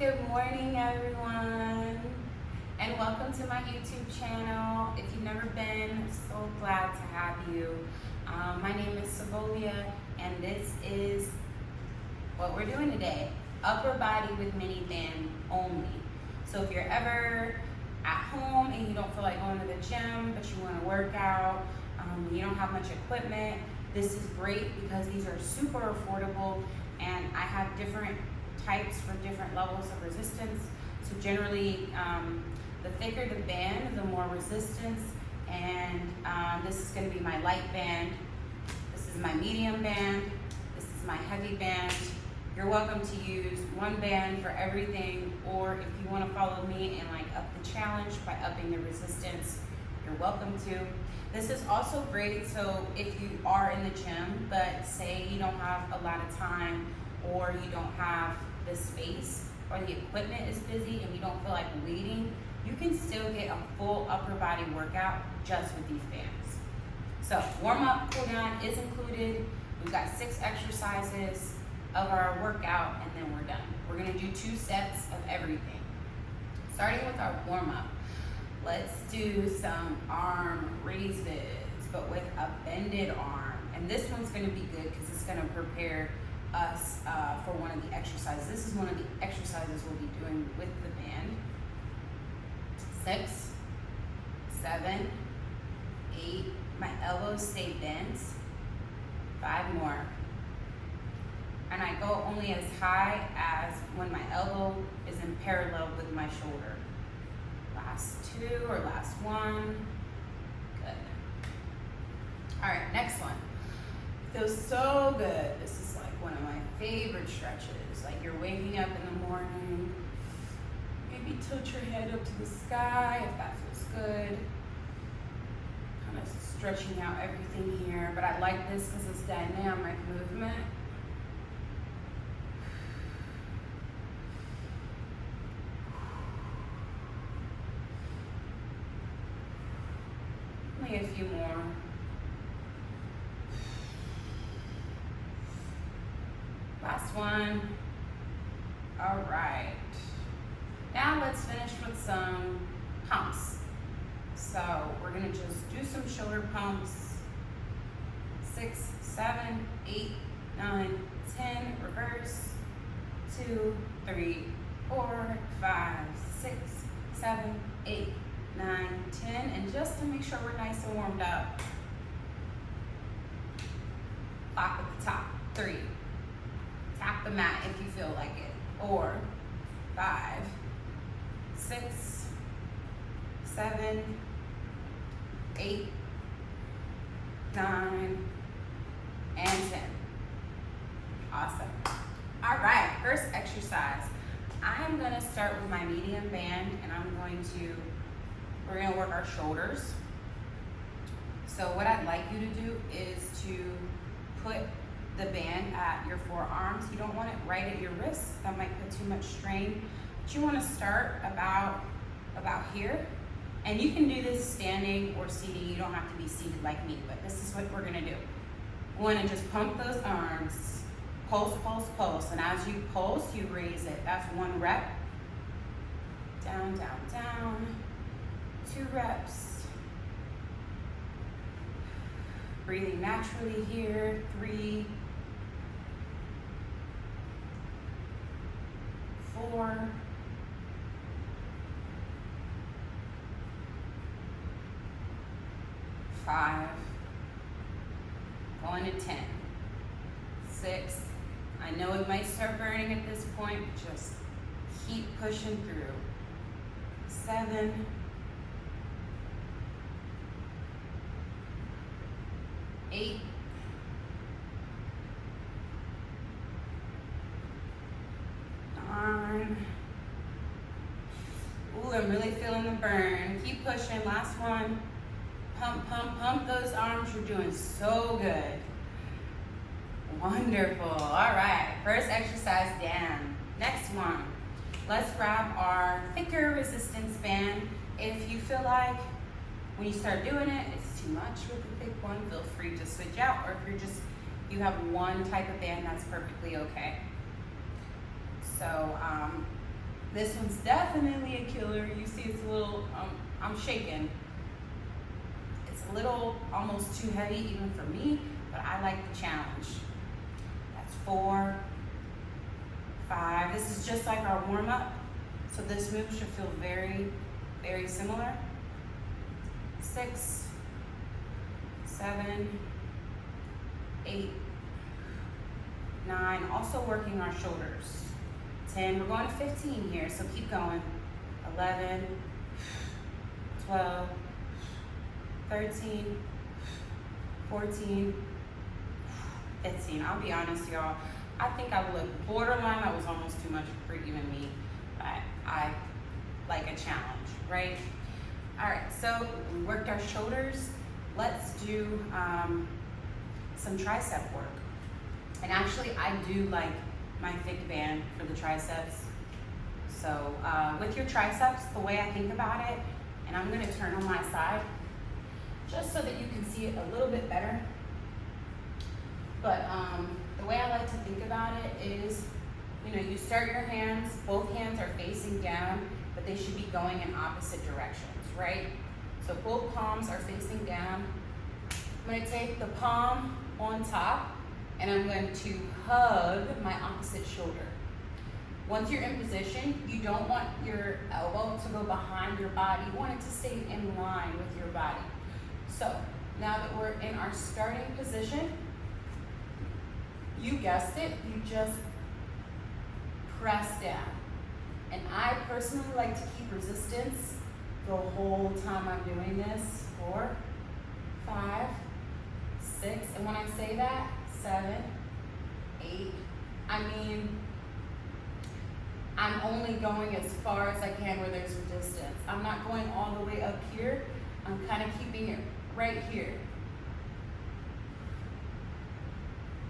Good morning, everyone, and welcome to my YouTube channel. If you've never been, so glad to have you. My name is Savolia, and this is what we're doing today. Upper body with mini band only. So if you're ever at home and you don't feel like going to the gym, but you want to work out, you don't have much equipment, this is great because these are super affordable, and I have different types for different levels of resistance. So generally, the thicker the band, the more resistance. And this is going to be my light band. This is my medium band. This is my heavy band. You're welcome to use one band for everything, or if you want to follow me and like up the challenge by upping the resistance, you're welcome to. This is also great, so if you are in the gym, but say you don't have a lot of time, or you don't have the space, or the equipment is busy and you don't feel like waiting, you can still get a full upper body workout just with these bands. So warm up, cool down is included. We've got 6 exercises of our workout, and then we're done. We're gonna do 2 sets of everything. Starting with our warm up, let's do some arm raises, but with a bended arm. And this one's gonna be good because it's gonna prepare us for one of the exercises. This is one of the exercises we'll be doing with the band. 6, 7, 8. My elbows stay bent. 5 more. And I go only as high as when my elbow is in parallel with my shoulder. Last 2 or last 1. Good. All right, next one. Feels so good. This is like one of my favorite stretches. Like you're waking up in the morning. Maybe tilt your head up to the sky if that feels good. Kind of stretching out everything here. But I like this because it's dynamic movement. Only a few more. Last one. All right. Now let's finish with some pumps. So we're gonna just do some shoulder pumps. 6, 7, 8, 9, 10, reverse. 2, 3, 4, 5, 6, 7, 8, 9, 10. And just to make sure we're nice and warmed up, lock at the top. 3. Tap the mat if you feel like it. 4, 5, 6, 7, 8, 9, and 10. Awesome. All right, first exercise. I'm gonna start with my medium band, and we're gonna work our shoulders. So what I'd like you to do is to put the band at your forearms. You don't want it right at your wrists. That might put too much strain. But you want to start about here. And you can do this standing or seating. You don't have to be seated like me, but this is what we're gonna do. We want to just pump those arms. Pulse, pulse, pulse. And as you pulse, you raise it. That's 1 rep. Down, down, down. 2 reps. Breathing naturally here. 3, 4, 5, going to 10, 6. I know it might start burning at this point, but just keep pushing through. 7, 8, 9. Ooh, I'm really feeling the burn. Keep pushing. Last one. Pump, pump, pump those arms. You're doing so good. Wonderful. All right. First exercise down. Next one. Let's grab our thicker resistance band. If you feel like when you start doing it, it's too much with the thick one, feel free to switch out. Or if you have one type of band, that's perfectly okay. So This one's definitely a killer. You see it's a little, I'm shaking. It's a little almost too heavy even for me, but I like the challenge. That's 4, 5. This is just like our warm up. So this move should feel very, very similar. 6, 7, 8, 9. Also working our shoulders. 10, we're going to 15 here, so keep going. 11, 12, 13, 14, 15. I'll be honest, y'all. I think I look borderline. That was almost too much for even me. But I like a challenge, right? All right, so we worked our shoulders. Let's do some tricep work. And actually, I do like my thick band for the triceps. So with your triceps, the way I think about it, and I'm gonna turn on my side, just so that you can see it a little bit better. But the way I like to think about it is, you know, you start your hands, both hands are facing down, but they should be going in opposite directions, right? So both palms are facing down. I'm gonna take the palm on top, and I'm going to hug my opposite shoulder. Once you're in position, you don't want your elbow to go behind your body. You want it to stay in line with your body. So now that we're in our starting position, you guessed it, you just press down. And I personally like to keep resistance the whole time I'm doing this. 4, 5, 6, and when I say that, 7, 8, I mean, I'm only going as far as I can where there's resistance. I'm not going all the way up here. I'm kind of keeping it right here.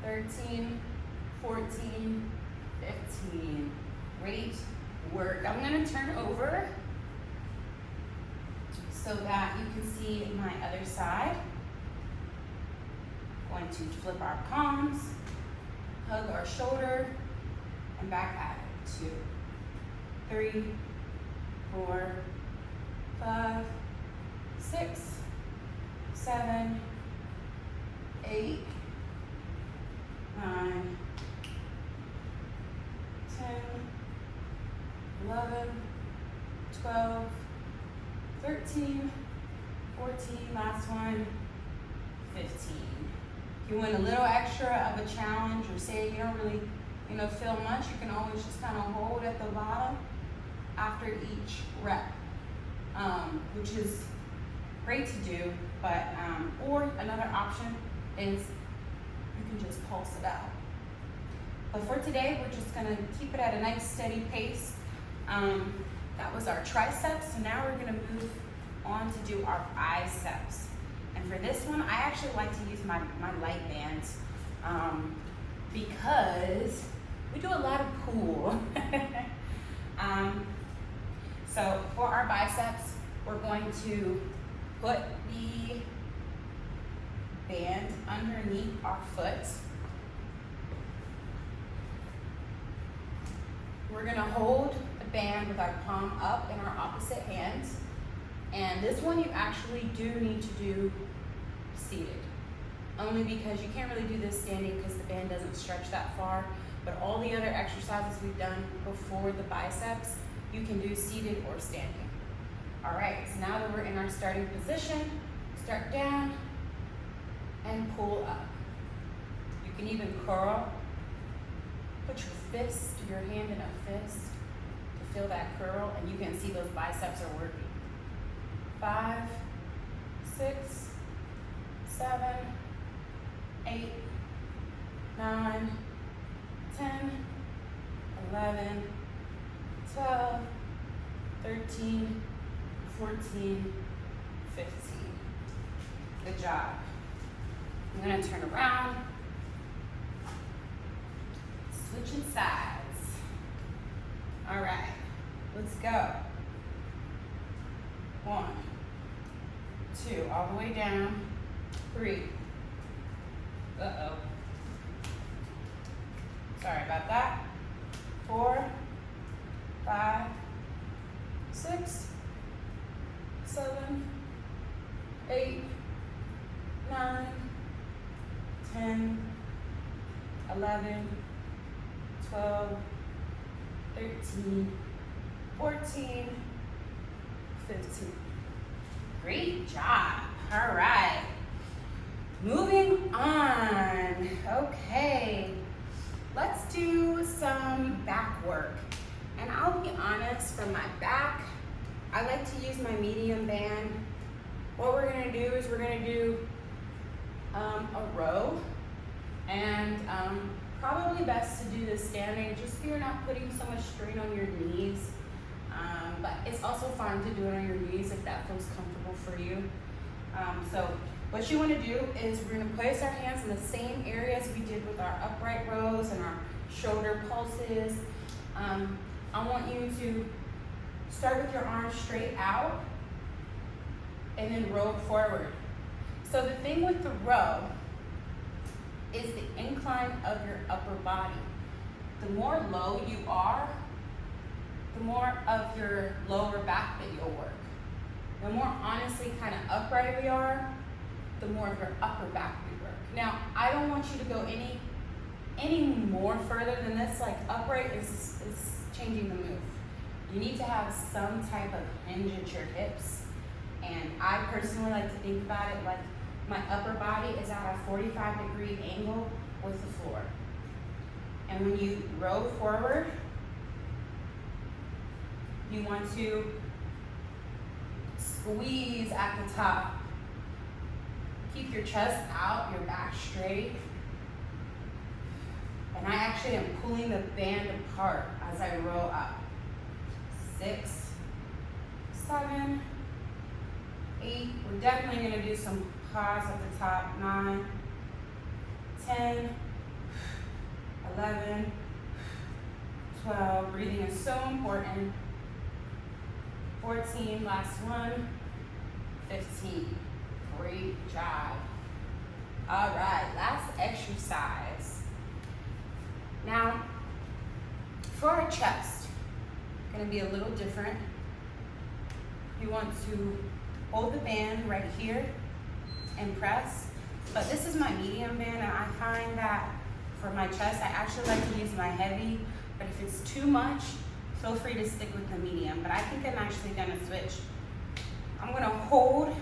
13, 14, 15. Great work. I'm gonna turn over so that you can see my other side. Going to flip our palms, hug our shoulder, and back at it. 2, 3, 4, 5, 6, 7, 8, 9, 10, 11, 12, 13, 14, last one, 15. If you want a little extra of a challenge, or say you don't really, feel much, you can always just kind of hold at the bottom after each rep, which is great to do, but, or another option is you can just pulse it out. But for today, we're just gonna keep it at a nice steady pace. That was our triceps, so now we're gonna move on to do our biceps. And for this one, I actually like to use my light bands because we do a lot of pull. So for our biceps, we're going to put the band underneath our foot. We're gonna hold the band with our palm up in our opposite hands. And this one you actually do need to do seated. Only because you can't really do this standing because the band doesn't stretch that far. But all the other exercises we've done before the biceps, you can do seated or standing. All right, so now that we're in our starting position, start down and pull up. You can even curl. Put your hand in a fist to feel that curl, and you can see those biceps are working. 5, 6, 7, 8, 9, 10, 11, 12, 13, 14, 15. Good job. I'm gonna turn around, switching sides. All right, let's go. 1, 2, all the way down. 3. Uh-oh. Sorry about that. 4, 5, 6, 7, 8, 9, 10, 11, 12, 13, 14, 15. Great job. All right. Moving on. Okay. Let's do some back work. And I'll be honest, for my back, I like to use my medium band. What we're gonna do is we're gonna do a row, and probably best to do this standing just so you're not putting so much strain on your knees. But it's also fine to do it on your knees if that feels comfortable for you. So what you want to do is we're going to place our hands in the same areas we did with our upright rows and our shoulder pulses. I want you to start with your arms straight out and then roll forward. So the thing with the row is the incline of your upper body. The more low you are, the more of your lower back that you'll work. The more honestly kind of upright we are, the more of your upper back we work. Now, I don't want you to go any more further than this. Like upright is changing the move. You need to have some type of hinge at your hips. And I personally like to think about it like my upper body is at a 45-degree angle with the floor. And when you row forward, you want to squeeze at the top. Keep your chest out, your back straight. And I actually am pulling the band apart as I roll up. 6, 7, 8. We're definitely going to do some pause at the top. 9, 10, 11, 12. Breathing is so important. 14, last one. 15. Great job. All right, last exercise. Now, for our chest, gonna be a little different. You want to hold the band right here and press, but this is my medium band, and I find that for my chest, I actually like to use my heavy, but if it's too much, feel free to stick with the medium, but I think I'm actually gonna switch. I'm gonna hold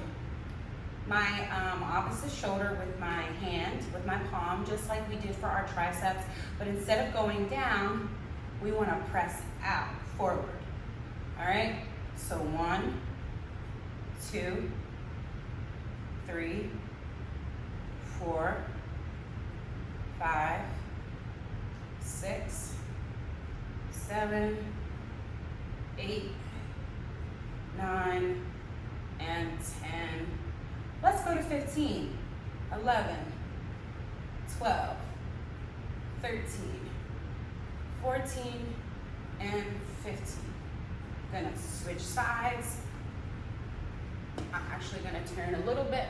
my opposite shoulder with my hand, with my palm, just like we did for our triceps, but instead of going down, we wanna press out, forward. All right, so 1, 2, 3, 4, 5, 6, 7, 8, 9, and 10. Let's go to 15, 11, 12, 13, 14, and 15. I'm gonna switch sides. I'm actually gonna turn a little bit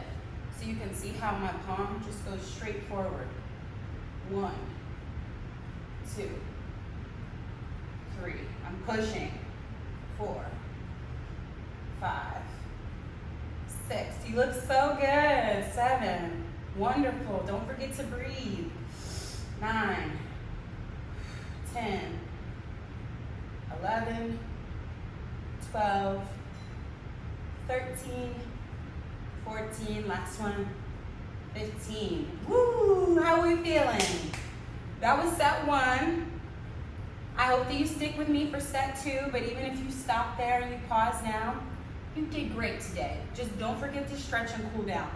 so you can see how my palm just goes straight forward. 1, 2, 3. I'm pushing. 4, 5, 6. You look so good. 7. Wonderful. Don't forget to breathe. 9, 10, 11, 12, 13, 14, last one, 15. Woo! How are we feeling? That was set 1. I hope that you stick with me for set 2, but even if you stop there and you pause now, you did great today. Just don't forget to stretch and cool down.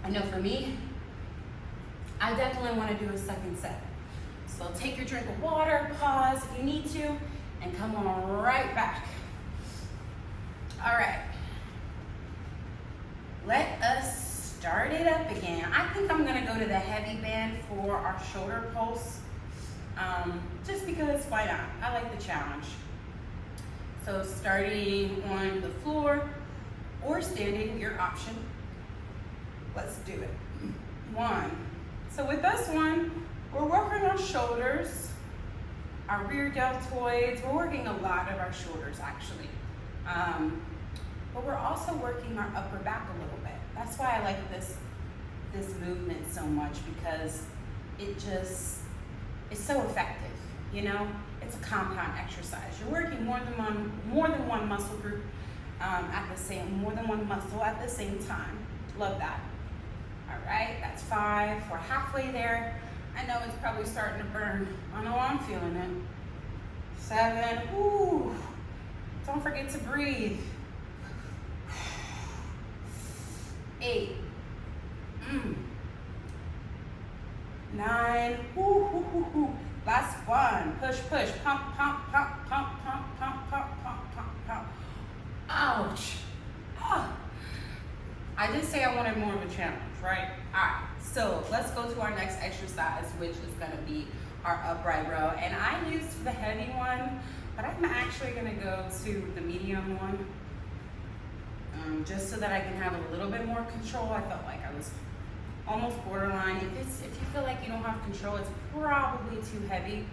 I know for me, I definitely want to do a second set. So take your drink of water, pause if you need to, and come on right back. All right. Let us start it up again. I think I'm gonna go to the heavy band for our shoulder pulse. Just because, why not? I like the challenge. So starting on the floor or standing, your option. Let's do it. 1, So with this one, we're working our shoulders, our rear deltoids. We're working a lot of our shoulders actually. But we're also working our upper back a little bit. That's why I like this movement so much, because it's so effective, you know? It's a compound exercise. You're working more than one muscle group more than one muscle at the same time. Love that. All right, that's 5. We're halfway there. I know it's probably starting to burn. I know I'm feeling it. 7. Ooh. Don't forget to breathe. 8. 9. Woo. Last one. Push. Pump. Ouch. Ah. I did say I wanted more of a challenge, right? All right. So let's go to our next exercise, which is going to be our upright row. And I used the heavy one, but I'm actually going to go to the medium one, just so that I can have a little bit more control. I felt like I was almost borderline. If you feel like you don't have control, it's probably too heavy.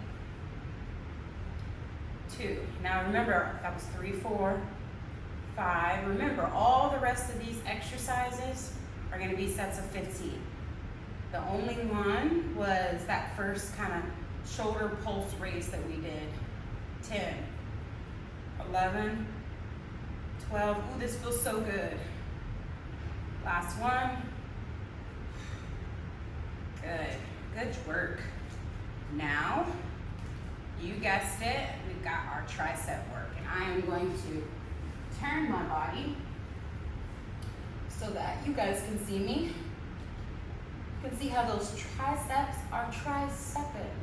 2. Now remember, that was 3, 4, 5. Remember, all the rest of these exercises are going to be sets of 15. The only one was that first kind of shoulder pulse raise that we did. 10, 11, 12. Ooh, this feels so good. Last one. Good work. Now, you guessed it, we've got our tricep work. And I am going to turn my body so that you guys can see me. You can see how those triceps are tricepping,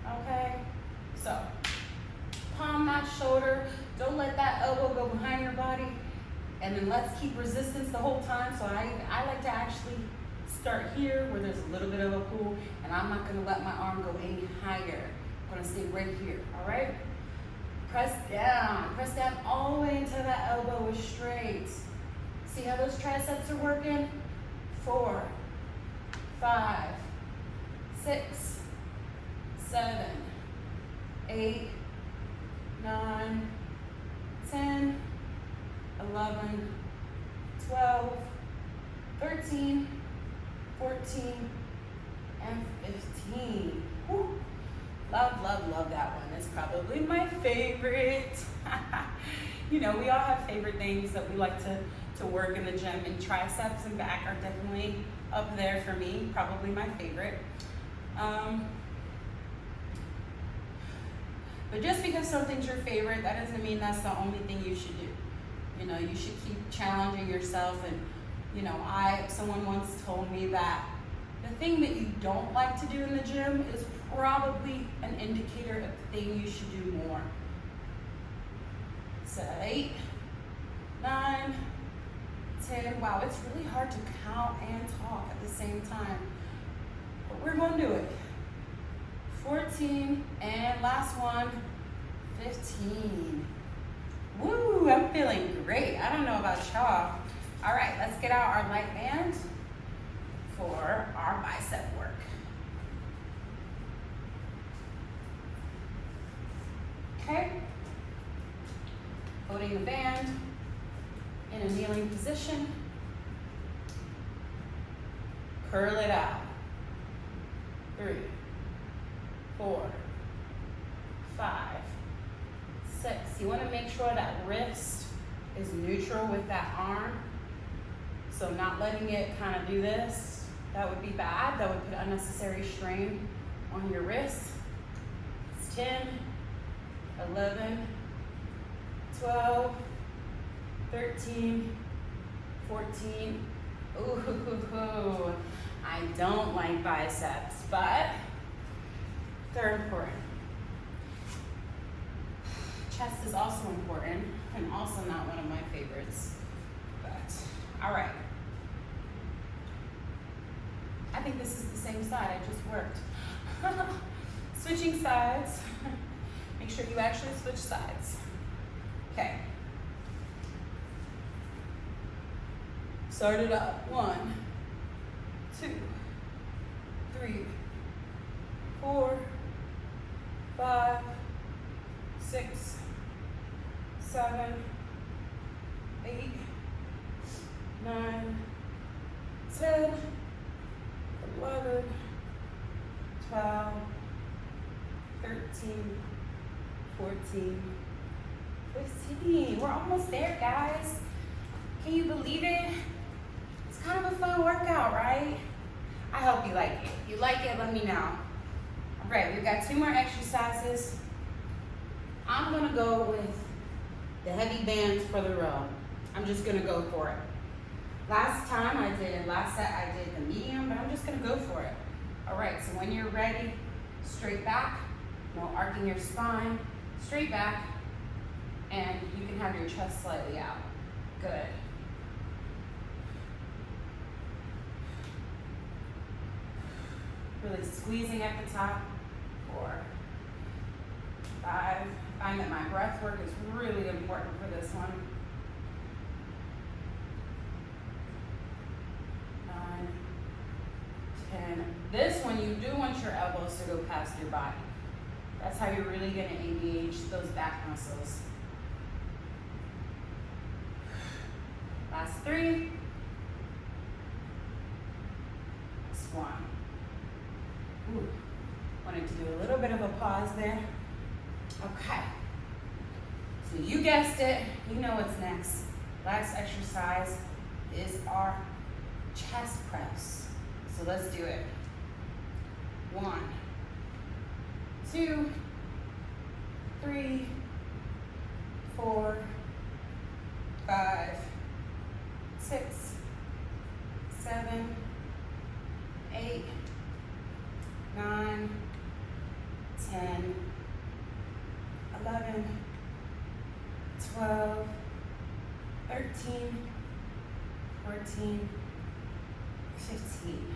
okay? So, palm that shoulder, don't let that elbow go behind your body, and then let's keep resistance the whole time. So I like to actually start here where there's a little bit of a pull, and I'm not gonna let my arm go any higher. I'm gonna stay right here, all right? Press down all the way until that elbow is straight. See how those triceps are working? 4, 5, 6, 7, 8, 9, 10, 11, 12, 13, 14, and 15. Woo. Love that one. It's probably my favorite. You know, we all have favorite things that we like to work in the gym, and triceps and back are definitely up there for me, probably my favorite. But just because something's your favorite, that doesn't mean that's the only thing you should do. You know, you should keep challenging yourself. And you know, someone once told me that the thing that you don't like to do in the gym is probably an indicator of the thing you should do more. So 8, 9, 10. Wow, it's really hard to count and talk at the same time, but we're gonna do it. 14, and last one, 15. Woo, I'm feeling great. I don't know about y'all. All right, let's get out our light band for our bicep work. Okay, holding the band in a kneeling position. Curl it out. 3, 4, 5, 6. You want to make sure that wrist is neutral with that arm. So not letting it kind of do this, that would be bad. That would put unnecessary strain on your wrist. It's 10, 11, 12, 13, 14. Ooh, I don't like biceps, but they're important. Chest is also important, and also not one of my favorites, but all right. I think this is the same side I just worked. Switching sides. Make sure you actually switch sides. Okay. Start it up. 1, 2, 3, 4, 5, 6, 7, 8, 9, 10, 11, 12, 13, 14, 15. We're almost there, guys. Can you believe it? It's kind of a fun workout, right? I hope you like it. If you like it, let me know. All right, we've got 2 more exercises. I'm gonna go with the heavy bands for the row. I'm just gonna go for it. Last set I did the medium, but I'm just gonna go for it. All right, so when you're ready, straight back, no arcing your spine, straight back, and you can have your chest slightly out. Good. Really squeezing at the top. 4, 5. I find that my breath work is really important for this one. 9, 10. This one, you do want your elbows to go past your body. That's how you're really going to engage those back muscles. Last 3. Last 1. Ooh, wanted to do a little bit of a pause there. Okay. So you guessed it. You know what's next. Last exercise is our chest press. So let's do it. 1, 2, 3, 4, 5, 6, 7, 8, 9, 10, 11, 12, 13, 14, 15.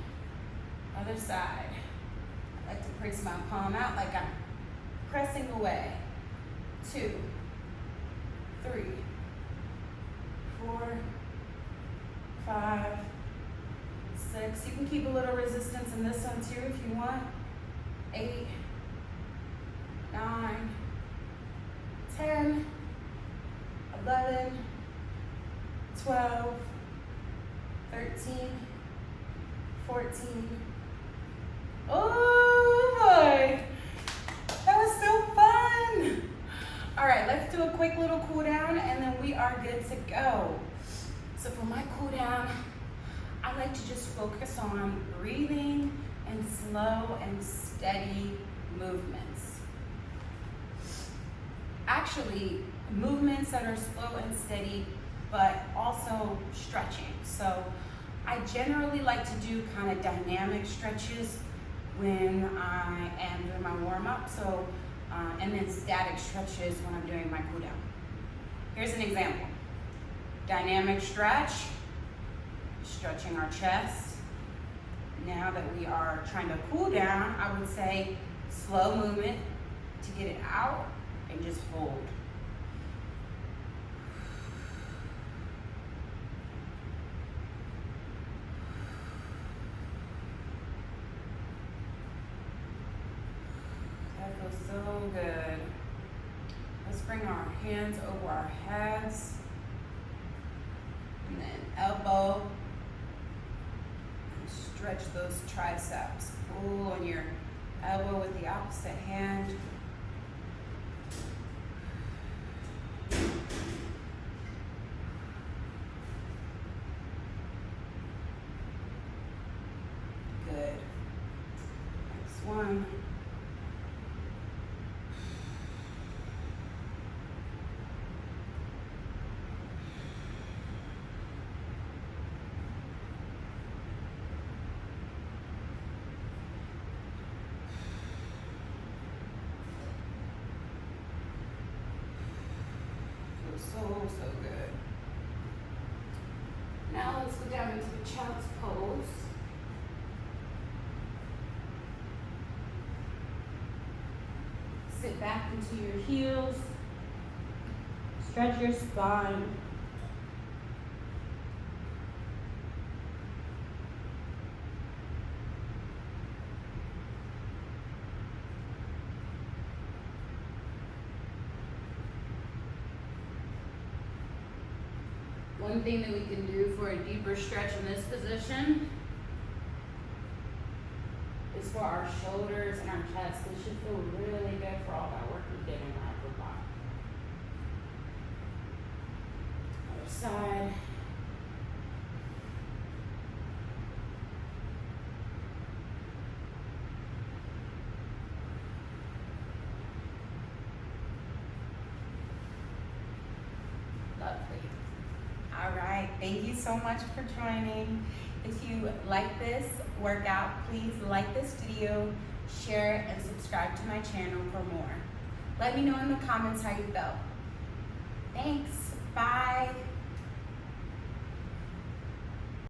Other side. I like to press my palm out like I'm pressing away. 2, 3, 4, 5, 6. You can keep a little resistance in this one too if you want. 8, 9, 10, 11, 12, 13, 14. Oh boy, that was so fun. All right, let's do a quick little cool down and then we are good to go. So for my cool down, I like to just focus on breathing and slow and steady movements. Actually, movements that are slow and steady, but also stretching. So I generally like to do kind of dynamic stretches when I am doing my warm-up, and then static stretches when I'm doing my cool down. Here's an example. Dynamic stretch, stretching our chest. Now that we are trying to cool down, I would say slow movement to get it out and just hold. That feels so good. Let's bring our hands over our heads. And then elbow. And stretch those triceps. Pull on your elbow with the opposite hand. Good. Next one. So good. Now let's go down into the child's pose. Sit back into your heels. Stretch your spine. One thing that we can do for a deeper stretch in this position is for our shoulders and our chest. This should feel really good for all that work we did in the upper body. Other side. Lovely. All right, thank you so much for joining. If you like this workout, please like this video, share it, and subscribe to my channel for more. Let me know in the comments how you felt. Thanks, bye.